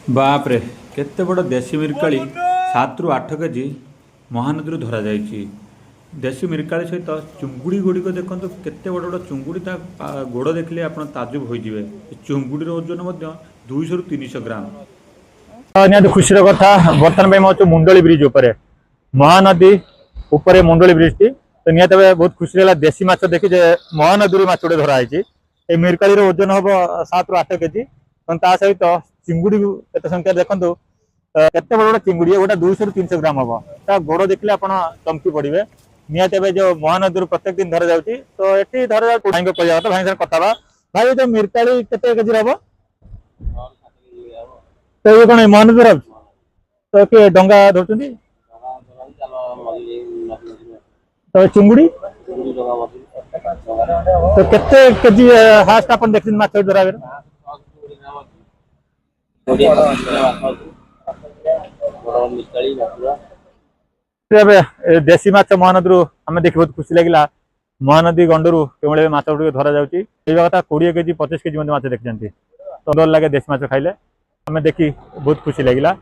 बाप रे केते बड़ देशी मिरकाली 7 ରୁ 8 केजी महानदी धरा जाइए। देशी मिरकाली सहित चुंगुड़ी गुड़िक देखते केते बड़ बड़ चुंगुड़ी गोड़ देखले आप ताजुब हो चुंगुड़ीर ओजन 200 ରୁ 300 ग्राम। निहाती खुशी कथा बर्तमान मैं मुंडली ब्रिज उपर महानदी उपर मुंडली ब्रिज टी तो निहत बहुत खुशी लगा देशी माछ देखी महानदी माछ गोटे धराई मिरकाली ओजन हम 7 ରୁ 8 केजी सहित चिंगुड़ी केते संख्या देखो केते बड़ बड़ चिंगुड़ी गोटा 200 ରୁ 300 ग्राम हम ता गोड़ देखले आप चमकी पड़े निहत जो महानदी प्रत्येक दिन धरा जाऊँगी तो ये धरा भाई को भाई कथा भाई जो मिरकाली केते केजी हम तो ये कौन महानदी धरा तो किए डंगा धरती तो चिंगुड़ी तो केते केजी हास्ट अपन देखते माछ धरा देशी माछ महानदी आम देखी बहुत खुशी लगे महानदी गंडरू के माछ धरा जाऊँगी कथा 20 केजी 25 केजी माछ देखते सुंदर लगे देशी माछ खाइले हमें देखी बहुत खुशी लगे।